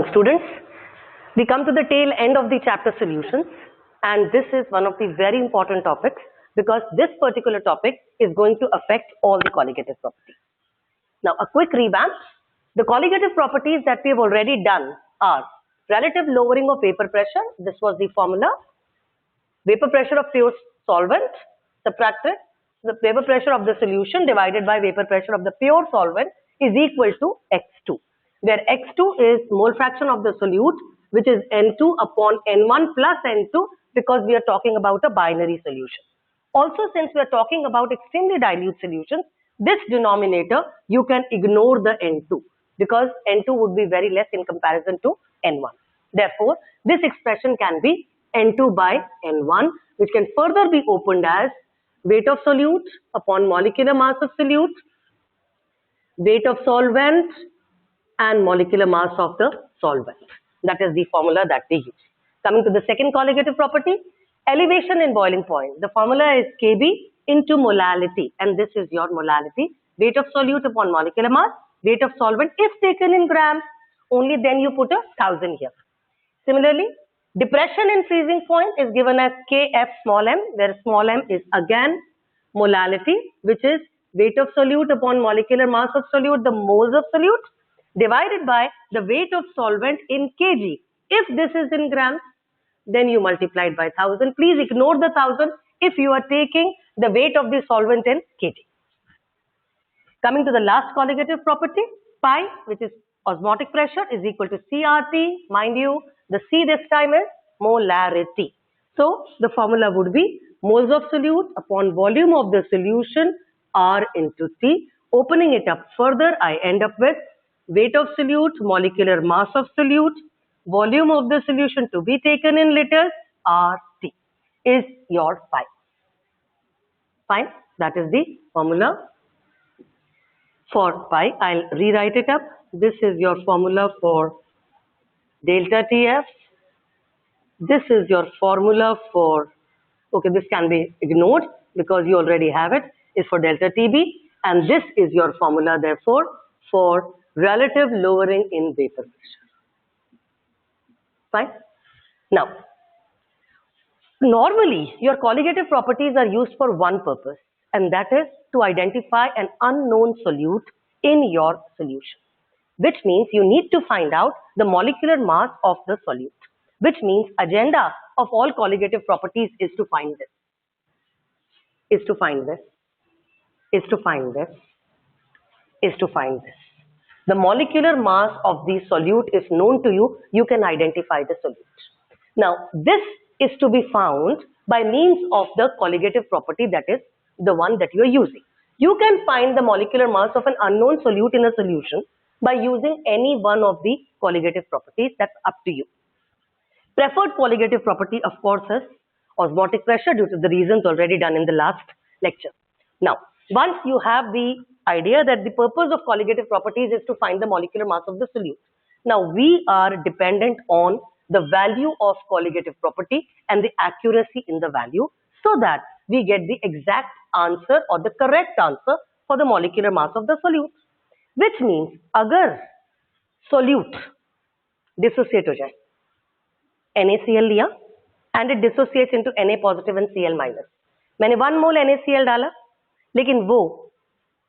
Students, we come to the tail end of the chapter solutions, and this is one of the very important topics because this particular topic is going to affect all the colligative properties. Now, a quick revamp. The colligative properties that we have already done are relative lowering of vapor pressure. This was the formula. Vapor pressure of pure solvent subtracted the vapor pressure of the solution divided by vapor pressure of the pure solvent is equal to X2, where X2 is mole fraction of the solute, which is N2 upon N1 plus N2 because we are talking about a binary solution. Also, since we are talking about extremely dilute solutions, this denominator you can ignore the N2 because N2 would be very less in comparison to N1. Therefore, this expression can be N2 by N1, which can further be opened as weight of solute upon molecular mass of solute, weight of solvent and molecular mass of the solvent. That is the formula that we use. Coming to the second colligative property, elevation in boiling point. The formula is Kb into molality, and this is your molality. Weight of solute upon molecular mass, weight of solvent if taken in grams, only then you put 1000 here. Similarly, depression in freezing point is given as Kf small m, where small m is again molality, which is weight of solute upon molecular mass of solute, the moles of solute, divided by the weight of solvent in kg. If this is in grams, then you multiply it by 1000. Please ignore the 1000 if you are taking the weight of the solvent in kg. Coming to the last colligative property, pi, which is osmotic pressure, is equal to CRT. Mind you, the C this time is molarity. So the formula would be moles of solute upon volume of the solution R into T. Opening it up further, I end up with weight of solute, molecular mass of solute, volume of the solution to be taken in liters, RT is your pi. Fine, that is the formula for pi. I'll rewrite it up. This is your formula for delta TF. This is your formula for, okay, this can be ignored because you already have it, is for delta TB. And this is your formula, therefore, for relative lowering in vapor pressure. Fine. Now, normally your colligative properties are used for one purpose, and that is to identify an unknown solute in your solution, which means you need to find out the molecular mass of the solute, which means agenda of all colligative properties is to find this, is to find this, is to find this, is to find this. The molecular mass of the solute is known to you, you can identify the solute. Now, this is to be found by means of the colligative property, that is the one that you are using. You can find the molecular mass of an unknown solute in a solution by using any one of the colligative properties. That's up to you. Preferred colligative property, of course, is osmotic pressure due to the reasons already done in the last lecture. Now, once you have the idea that the purpose of colligative properties is to find the molecular mass of the solute, now we are dependent on the value of colligative property and the accuracy in the value so that we get the exact answer or the correct answer for the molecular mass of the solute. Which means, अगर solute dissociate हो जाए, NaCl लिया and it dissociates into Na positive and Cl minus. मैंने 1 mole NaCl डाला, लेकिन वो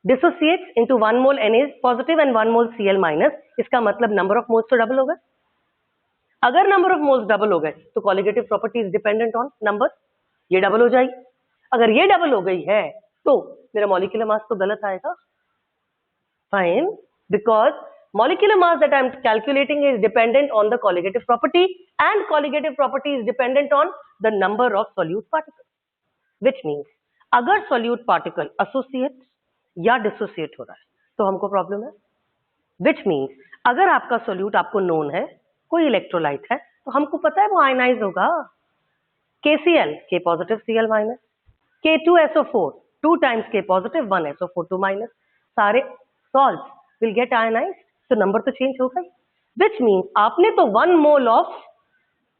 dissociates into 1 mole Na positive and 1 mole Cl minus. इसका मतलब number of moles तो double हो गए. अगर number of moles double हो गए, तो colligative property is dependent on number. ये double हो जाएगी. अगर ये double हो गई है, तो मेरा molecular mass तो गलत आएगा. Fine, because molecular mass that I am calculating is dependent on the colligative property, and colligative property is dependent on the number of solute particles. Which means, अगर solute particle associate या dissociate हो रहा है, तो हमको problem है. Which means, अगर आपका solute आपको known है, कोई electrolyte है, तो हमको पता है वो ionize होगा. KCl, K positive Cl minus, K2SO4, 2 times K positive, 1 SO4 2 minus. सारे salts will get ionized, तो number तो change होगा ही. Which means आपने तो 1 mole of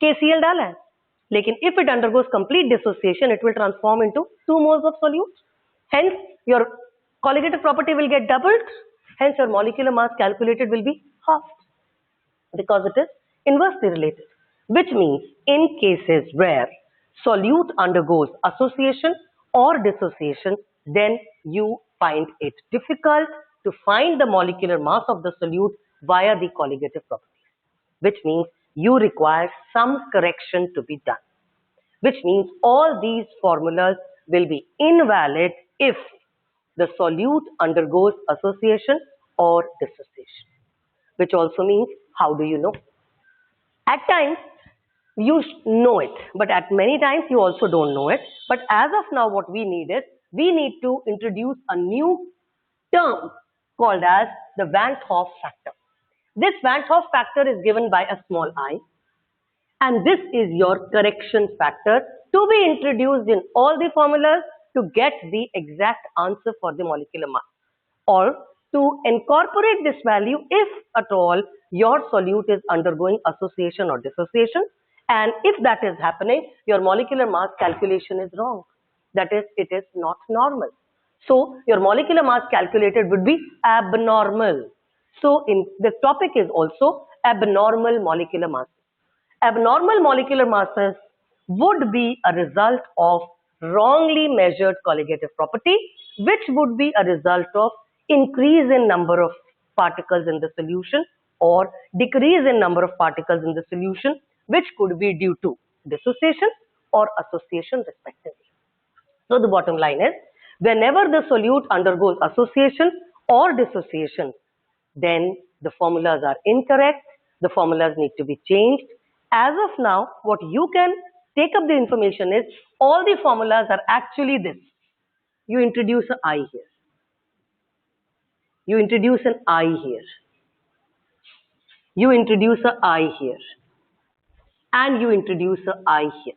KCl डाला है, लेकिन if it undergoes complete dissociation, it will transform into 2 moles of solute. Hence, your colligative property will get doubled. Hence, your molecular mass calculated will be halved. because it is inversely related, which means in cases where solute undergoes association or dissociation, then you find it difficult to find the molecular mass of the solute via the colligative properties, which means you require some correction to be done, which means all these formulas will be invalid if the solute undergoes association or dissociation, which also means how do you know? At times, you know it, but at many times you also don't know it. But as of now, what we need is, we need to introduce a new term called as the Vant-Hoff factor. This Vant-Hoff factor is given by a small I, and this is your correction factor to be introduced in all the formulas to get the exact answer for the molecular mass, or to incorporate this value if at all your solute is undergoing association or dissociation, and if that is happening, your molecular mass calculation is wrong. That is, it is not normal. So your molecular mass calculated would be abnormal. So in the topic is also abnormal molecular mass. Abnormal molecular masses would be a result of wrongly measured colligative property, which would be a result of increase in number of particles in the solution or decrease in number of particles in the solution, which could be due to dissociation or association respectively. So the bottom line is, whenever the solute undergoes association or dissociation, then the formulas are incorrect, the formulas need to be changed. As of now, what you can take up the information is, all the formulas are actually this. You introduce an I here. You introduce an I here. You introduce an I here. And you introduce an I here.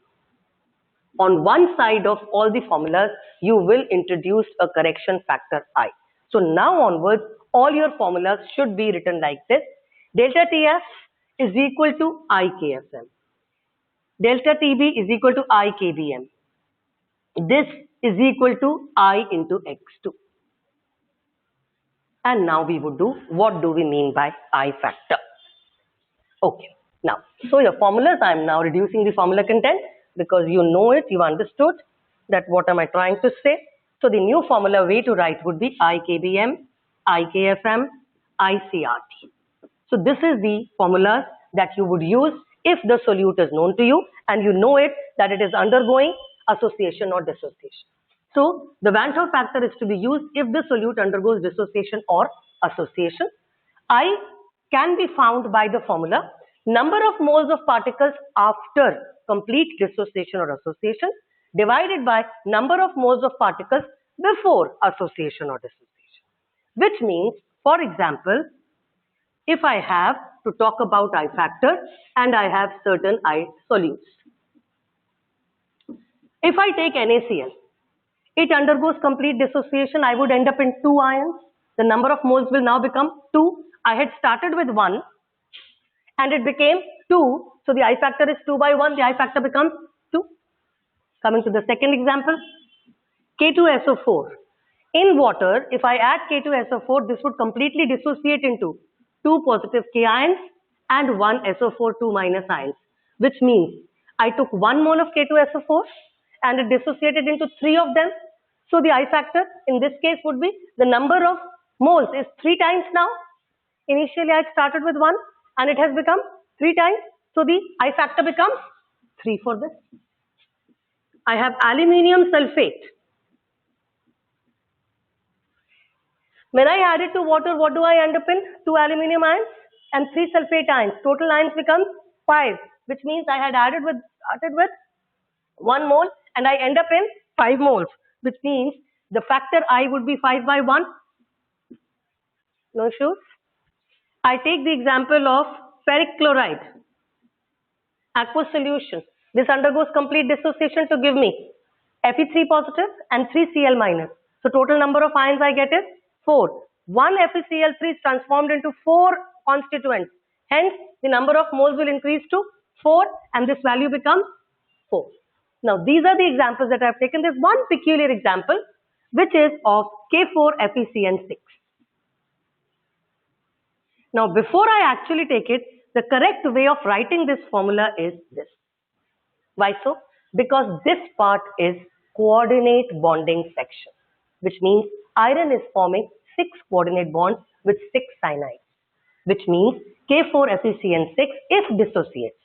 On one side of all the formulas, you will introduce a correction factor I. So now onwards, all your formulas should be written like this. Delta TF is equal to IKFM. Delta TB is equal to IKBM. This is equal to I into X2. And now we would do, what do we mean by I factor? Okay. Now, so your formulas, I am now reducing the formula content because you know it, you understood that what am I trying to say. So the new formula way to write would be IKBM, IKFM, ICRT. So this is the formulas that you would use if the solute is known to you and you know it that it is undergoing association or dissociation. So the Vant-Hoff factor is to be used if the solute undergoes dissociation or association. I can be found by the formula number of moles of particles after complete dissociation or association divided by number of moles of particles before association or dissociation. Which means, for example, if I have to talk about I factor and I have certain I solutes. If I take NaCl, it undergoes complete dissociation, I would end up in 2 ions. The number of moles will now become 2. I had started with 1 and it became 2. So the I factor is 2 by 1, the I factor becomes 2. Coming to the second example, K2SO4. In water, if I add K2SO4, this would completely dissociate into 2 positive K ions and 1 SO4 2 minus ions, which means I took 1 mole of K2SO4 and it dissociated into 3 of them. So the I factor in this case would be, the number of moles is 3 times now. Initially I started with 1 and it has become 3 times. So the I factor becomes 3 for this. I have aluminium sulfate. When I add it to water, what do I end up in? 2 aluminium ions and 3 sulfate ions. Total ions become 5, which means I had started with 1 mole and I end up in 5 moles, which means the factor I would be 5 by 1. No issues. I take the example of ferric chloride, aqueous solution. This undergoes complete dissociation to give me Fe3 positive and 3 Cl minus. So total number of ions I get is 4. 1 FeCl3 is transformed into 4 constituents. Hence, the number of moles will increase to 4 and this value becomes 4. Now, these are the examples that I have taken. There's one peculiar example, which is of K4FeCN6. Now, before I actually take it, the correct way of writing this formula is this. Why so? Because this part is coordinate bonding section, which means iron is forming 6 coordinate bonds with 6 cyanides, which means K4FeCN6 if dissociates.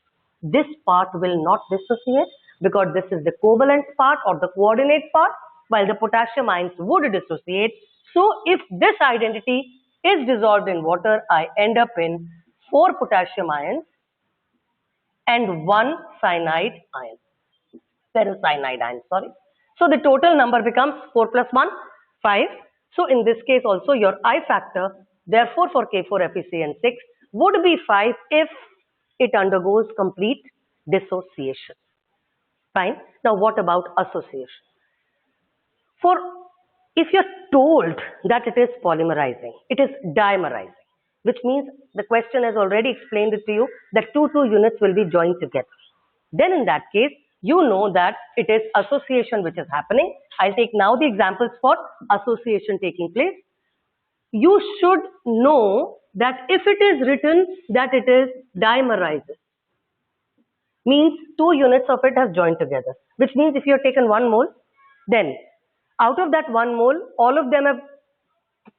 This part will not dissociate because this is the covalent part or the coordinate part, while the potassium ions would dissociate. So if this identity is dissolved in water, I end up in 4 potassium ions and 1 cyanide ion, ferrocyanide ion, sorry. So the total number becomes 4 plus 1, 5. So in this case also your I factor, therefore for K4FeCN6 would be 5 if it undergoes complete dissociation. Fine. Now what about association? For if you're told that it is polymerizing, it is dimerizing, which means the question has already explained it to you that two units will be joined together. Then in that case, you know that it is association which is happening. I'll take now the examples for association taking place. You should know that if it is written that it is dimerizing, means 2 units of it has joined together, which means if you have taken 1 mole, then out of that 1 mole, all of them have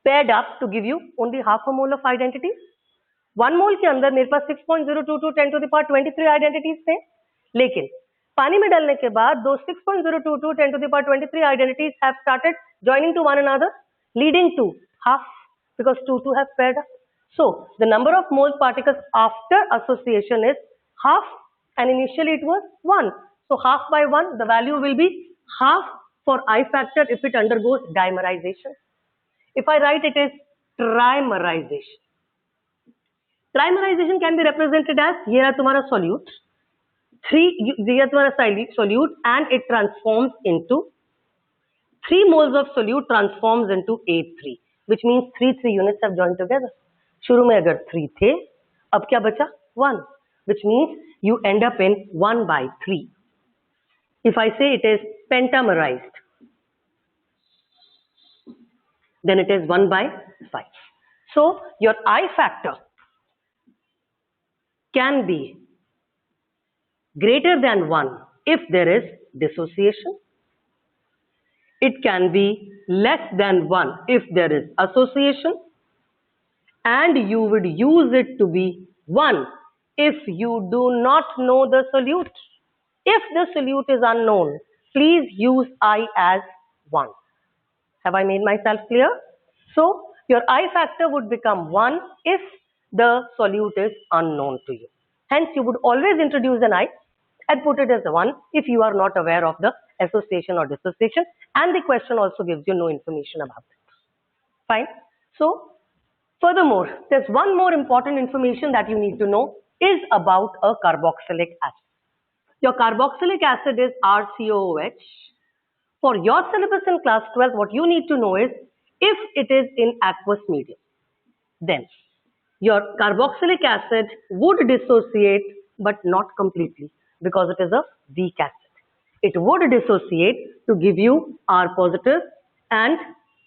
paired up to give you only half a mole of identities. 1 mole के अंदर मेरे पास 6.022 10 to the power 23 identities थे, लेकिन पानी में डालने के बाद those 6.022 10 to the power 23 identities have started joining to one another, leading to half because 2 have paired up. So the number of mole particles after association is half, and initially it was 1. So half by 1, the value will be half for I factor if it undergoes dimerization. If I write it is trimerization. Trimerization can be represented as here is तुम्हारा solute, here is तुम्हारा solute, and it transforms into 3 moles of solute transforms into 8,3, which means 3 units have joined together. शुरू में अगर 3 थे, अब क्या बचा? 1, which means you end up in 1 by 3. If I say it is pentamerized, then it is 1 by 5. So your I factor can be greater than 1 if there is dissociation. It can be less than 1 if there is association, and you would use it to be 1 if you do not know the solute. If the solute is unknown, please use I as 1. Have I made myself clear? So your I factor would become 1 if the solute is unknown to you. Hence, you would always introduce an I and put it as a 1 if you are not aware of the association or dissociation, and the question also gives you no information about it. Fine. So, furthermore, there's one more important information that you need to know is about a carboxylic acid. Your carboxylic acid is RCOOH. For your syllabus in class 12, what you need to know is if it is in aqueous medium, then your carboxylic acid would dissociate but not completely because it is a weak acid. It would dissociate to give you R positive and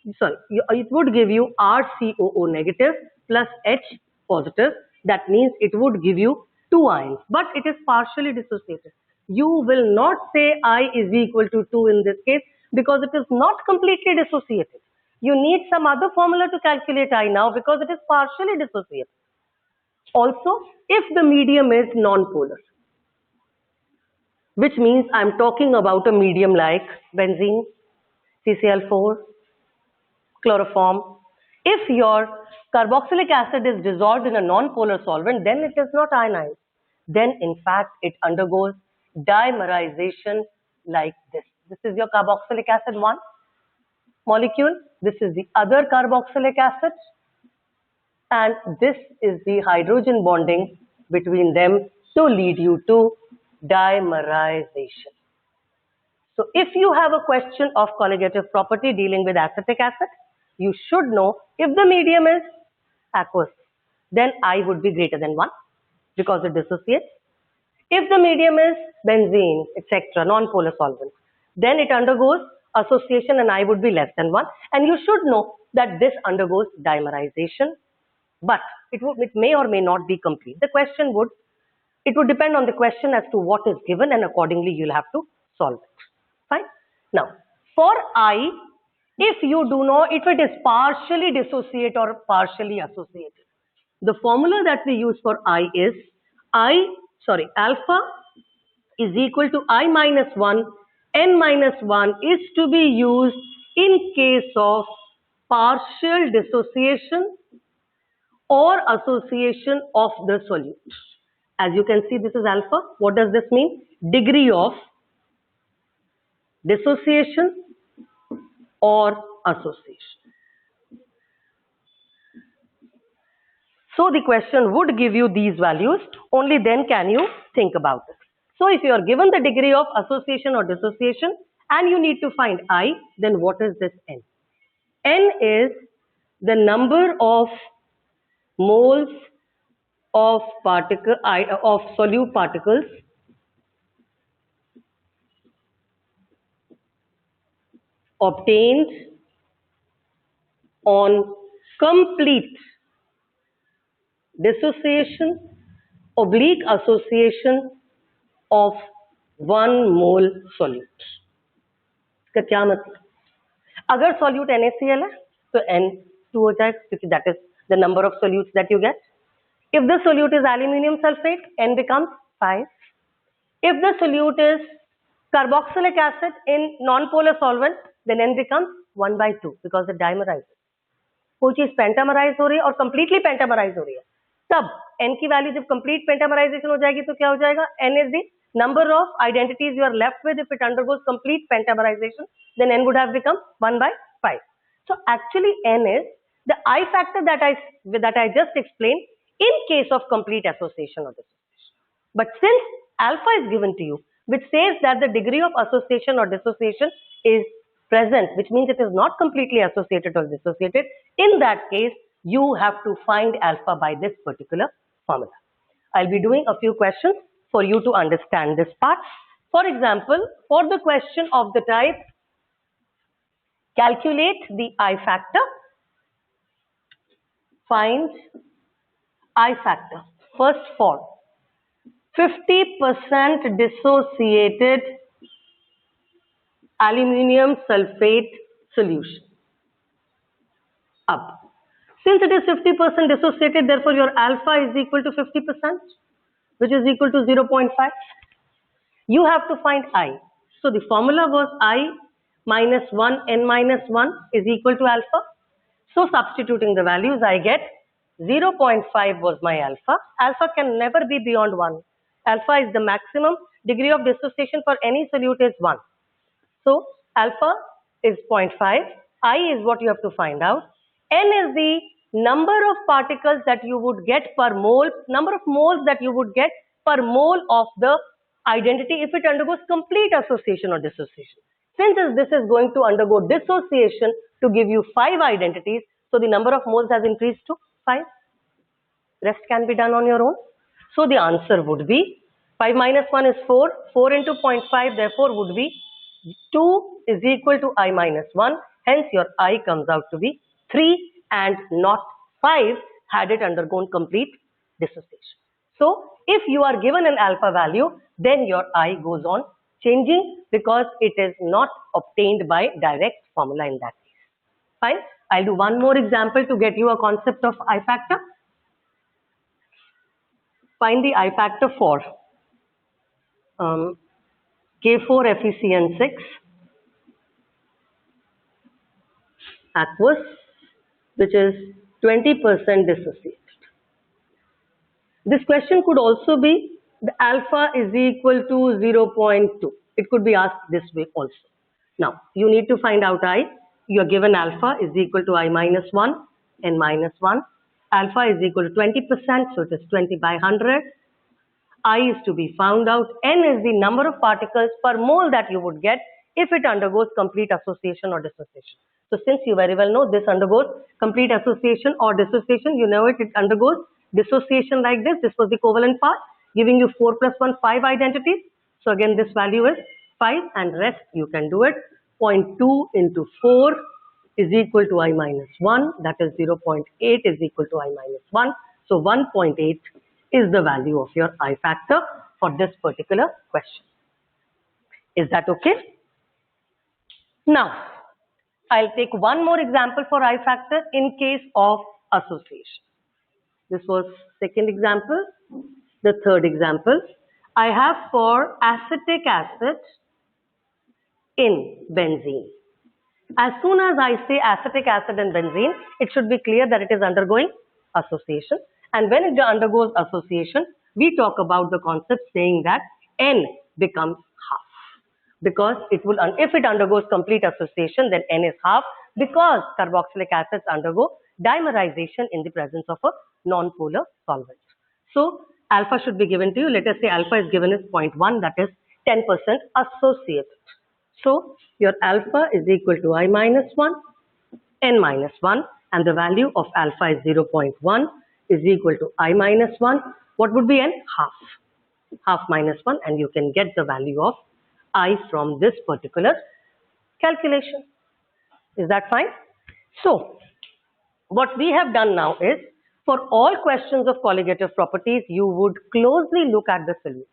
it would give you RCOO negative plus H positive. That means it would give you 2 ions, but it is partially dissociated. You will not say I is equal to 2 in this case because it is not completely dissociated. You need some other formula to calculate I now because it is partially dissociated. Also, if the medium is non-polar, which means I am talking about a medium like benzene, CCl4, chloroform. If your carboxylic acid is dissolved in a non-polar solvent, then it is not ionized. Then in fact, it undergoes dimerization like this. This is your carboxylic acid 1 molecule. This is the other carboxylic acid. And this is the hydrogen bonding between them to lead you to dimerization. So if you have a question of colligative property dealing with acetic acid, you should know if the medium is aqueous, then I would be greater than 1 because it dissociates. If the medium is benzene, etc., non-polar solvent, then it undergoes association and I would be less than 1. And you should know that this undergoes dimerization. but it may or may not be complete. It would depend on the question as to what is given, and accordingly you'll have to solve it. Fine. Now, for I, if it is partially dissociate or partially associated, the formula that we use for I is alpha is equal to I minus 1, n minus 1 is to be used in case of partial dissociation or association of the solute. As you can see, this is alpha. What does this mean? Degree of dissociation or association. So the question would give you these values, only then can you think about it. So if you are given the degree of association or dissociation and you need to find I, then what is this N? N is the number of moles of solute particles obtained on complete dissociation / association of 1 mole solute. इसका क्या मतलब? अगर solute NaCl है तो N2 हो जाएगा, क्योंकि that is the number of solutes that you get. If the solute is aluminium sulfate, N becomes 5. If the solute is carboxylic acid in non-polar solvent, then N becomes 1 by 2 because it dimerizes. कोई चीज पेंटामराइज हो रही है और completely पेंटामराइज हो रही है, तब N की वैल्यू जब कंप्लीट पेंटामराइजेशन हो जाएगी तो क्या हो जाएगा? N is the number of identities you are left with if it undergoes complete pentamerization, then N would have become 1 by 5. So actually N is the I factor that I just explained in case of complete association or dissociation. But since alpha is given to you, which says that the degree of association or dissociation is present, which means it is not completely associated or dissociated, in that case you have to find alpha by this particular formula. I'll be doing a few questions for you to understand this part. For example, for the question of the type calculate the I factor, find I factor. First, for 50% dissociated aluminium sulfate solution. Up. Since it is 50% dissociated, therefore your alpha is equal to 50%, which is equal to 0.5. You have to find I. So the formula was I minus 1 n minus 1 is equal to alpha. So substituting the values, I get 0.5 was my alpha. Alpha can never be beyond 1. Alpha is the maximum degree of dissociation for any solute is 1. So alpha is 0.5. I is what you have to find out. N is the number of particles that you would get per mole, number of moles that you would get per mole of the identity if it undergoes complete association or dissociation. Since this is going to undergo dissociation to give you 5 identities, so the number of moles has increased to 5. Rest can be done on your own. So the answer would be 5 minus 1 is 4. 4 into 0.5 therefore would be 2 is equal to I minus 1. Hence your I comes out to be 3 and not 5 had it undergone complete dissociation. So if you are given an alpha value, then your I goes on changing because it is not obtained by direct formula in that case. Fine. I'll do one more example to get you a concept of I factor. Find the I factor for K4FeCN6 aqueous, which is 20% dissociated. This question could also be the alpha is equal to 0.2. It could be asked this way also. Now, you need to find out I. You are given alpha is equal to I minus 1, n minus 1. Alpha is equal to 20%, so it is 20 by 100. I is to be found out. N is the number of particles per mole that you would get if it undergoes complete association or dissociation. So since you very well know this undergoes complete association or dissociation, you know it undergoes dissociation like this. This was the covalent part, giving you 4 plus 1, 5 identities. So again, this value is 5 and rest you can do it. 0.2 into 4 is equal to I minus 1, that is 0.8 is equal to I minus 1. So 1.8 is the value of your I factor for this particular question. Is that okay? Now, I'll take one more example for I factor in case of association. This was second example. The third example, I have for acetic acid in benzene. As soon as I say acetic acid in benzene, it should be clear that it is undergoing association. And when it undergoes association, we talk about the concept saying that N becomes half. Because it will, if it undergoes complete association, then N is half, because carboxylic acids undergo dimerization in the presence of a non-polar solvent. So alpha should be given to you. Let us say alpha is given as 0.1, that is 10% associated. So your alpha is equal to I minus 1, N minus 1, and the value of alpha is 0.1 is equal to I minus 1. What would be N? Half. Half minus 1, and you can get the value of I from this particular calculation. Is that fine? So what we have done now is, for all questions of colligative properties, you would closely look at the solution.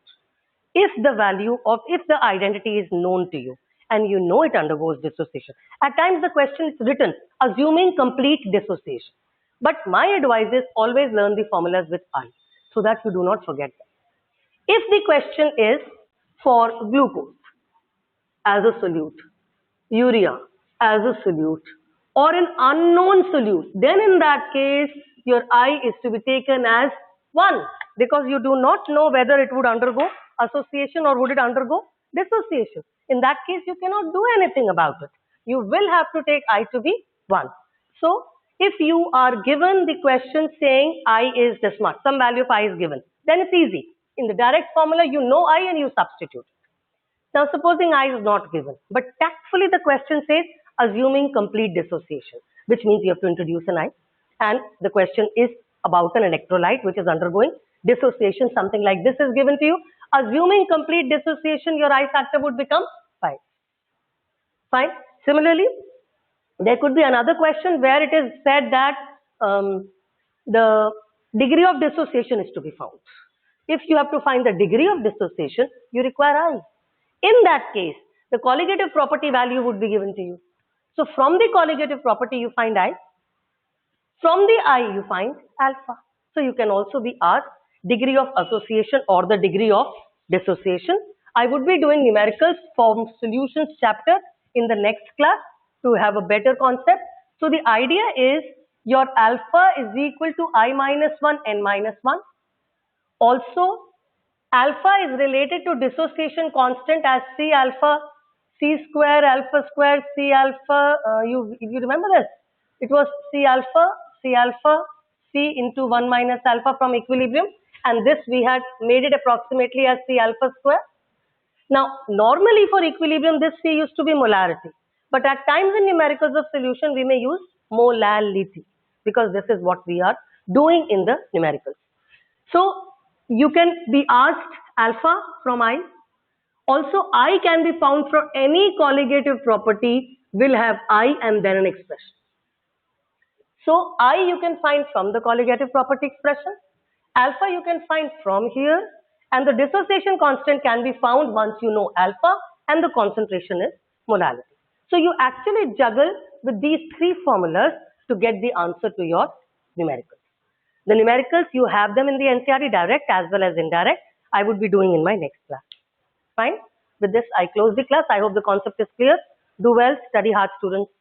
If the identity is known to you and you know it undergoes dissociation. At times the question is written assuming complete dissociation. But my advice is always learn the formulas with I so that you do not forget them. If the question is for glucose as a solute, urea as a solute, or an unknown solute, then in that case your I is to be taken as 1, because you do not know whether it would undergo association or would it undergo dissociation. In that case, you cannot do anything about it. You will have to take I to be 1. So, if you are given the question saying I is this much, some value of I is given, then it's easy. In the direct formula, you know I and you substitute. Now, supposing I is not given, but tactfully the question says assuming complete dissociation, which means you have to introduce an I, and the question is about an electrolyte which is undergoing dissociation. Something like this is given to you. Assuming complete dissociation, your I factor would become 5. Fine. Similarly, there could be another question where it is said that the degree of dissociation is to be found. If you have to find the degree of dissociation, you require I. In that case, the colligative property value would be given to you. So from the colligative property, you find I. From the I, you find alpha. So you can also be asked degree of association or the degree of dissociation. I would be doing numericals from solutions chapter in the next class to have a better concept. So the idea is your alpha is equal to I minus 1, N minus 1. Also, alpha is related to dissociation constant as C alpha, C square, alpha square, C alpha. You remember this? It was C alpha, C into 1 minus alpha from equilibrium, and this we had made it approximately as C alpha square. Now, normally for equilibrium, this C used to be molarity, but at times in numericals of solution, we may use molality because this is what we are doing in the numericals. So, you can be asked alpha from I. Also, I can be found from any colligative property will have I and then an expression. So, I you can find from the colligative property expression, alpha you can find from here, and the dissociation constant can be found once you know alpha and the concentration is molality. So, you actually juggle with these 3 formulas to get the answer to your numericals. The numericals, you have them in the NCERT direct as well as indirect. I would be doing in my next class. Fine. With this, I close the class. I hope the concept is clear. Do well, study hard, students.